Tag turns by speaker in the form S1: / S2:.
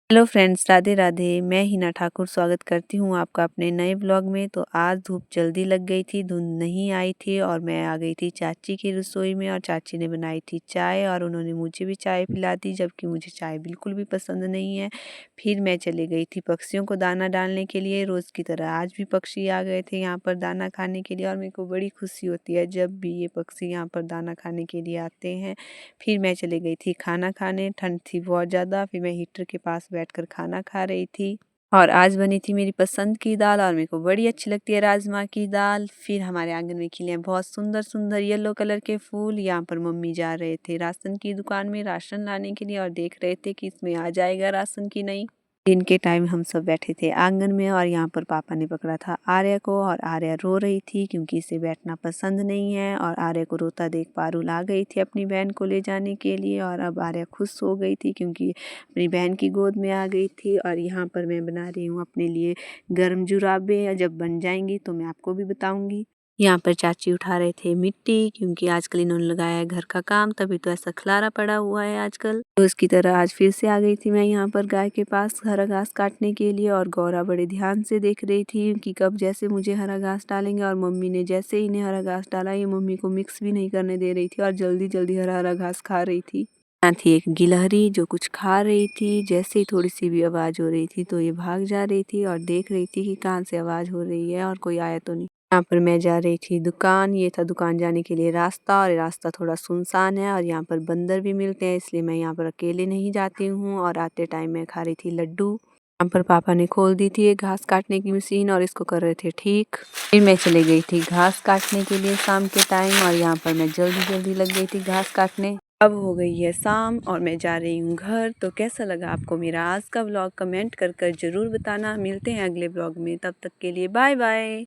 S1: Hello friends, Radhe Radhe. मैं हिना ठाकुर स्वागत करती हूँ आपका अपने नए ब्लॉग में। तो आज धूप जल्दी लग गई थी, धुंध नहीं आई थी और मैं आ गई थी चाची की रसोई में और चाची ने बनाई थी चाय और उन्होंने मुझे भी चाय पिला दी, जबकि मुझे चाय बिल्कुल भी पसंद नहीं है। फिर मैं चली गई थी पक्षियों को दाना डालने के लिए। रोज़ की तरह आज भी पक्षी आ गए थे यहाँ पर दाना खाने के लिए और मेरे को बड़ी खुशी होती है जब भी ये पक्षी यहाँ पर दाना खाने के लिए आते हैं। फिर मैं चली गई थी खाना खाने, ठंड थी बहुत ज़्यादा। फिर मैं हीटर के पास बैठकर खाना खा रही थी और आज बनी थी मेरी पसंद की दाल और मेरे को बड़ी अच्छी लगती है राजमा की दाल। फिर हमारे आंगन में खिले हैं बहुत सुंदर सुंदर येलो कलर के फूल। यहाँ पर मम्मी जा रहे थे राशन की दुकान में राशन लाने के लिए और देख रहे थे कि इसमें आ जाएगा राशन की नहीं। दिन के टाइम हम सब बैठे थे आंगन में और यहाँ पर पापा ने पकड़ा था आर्या को और आर्या रो रही थी क्योंकि इसे बैठना पसंद नहीं है। और आर्या को रोता देख पारुल आ गई थी अपनी बहन को ले जाने के लिए और अब आर्या खुश हो गई थी क्योंकि अपनी बहन की गोद में आ गई थी। और यहाँ पर मैं बना रही हूँ अपने लिए गर्म जुराबे, जब बन जाएंगी तो मैं आपको भी बताऊंगी। यहाँ पर चाची उठा रहे थे मिट्टी क्योंकि आजकल इन्होंने लगाया है घर का काम, तभी तो ऐसा खलारा पड़ा हुआ है आजकल। तो इसकी तरह आज फिर से आ गई थी मैं यहाँ पर गाय के पास हरा घास काटने के लिए और गौरा बड़े ध्यान से देख रही थी कि कब जैसे मुझे हरा घास डालेंगे। और मम्मी ने जैसे ही इन्हें हरा घास डाला ये मम्मी को मिक्स भी नहीं करने दे रही थी और जल्दी जल्दी हरा हरा घास खा रही थी। यहाँ थी एक गिलहरी जो कुछ खा रही थी। जैसे ही थोड़ी सी भी आवाज हो रही थी तो ये भाग जा रही थी और देख रही थी कि कहाँ से आवाज हो रही है और कोई आया तो नहीं। यहाँ पर मैं जा रही थी दुकान, ये था दुकान जाने के लिए रास्ता और ये रास्ता थोड़ा सुनसान है और यहाँ पर बंदर भी मिलते हैं, इसलिए मैं यहाँ पर अकेले नहीं जाती हूँ। और आते टाइम मैं खा रही थी लड्डू। यहाँ पर पापा ने खोल दी थी एक घास काटने की मशीन और इसको कर रहे थे ठीक। फिर मैं चली गई थी घास काटने के लिए शाम के टाइम और यहाँ पर मैं जल्दी जल्दी लग गई थी घास काटने। अब हो गई है शाम और मैं जा रही हूँ घर। तो कैसा लगा आपको मेरा आज का व्लॉग कमेंट कर जरूर बताना। मिलते हैं अगले व्लॉग में, तब तक के लिए बाय बाय।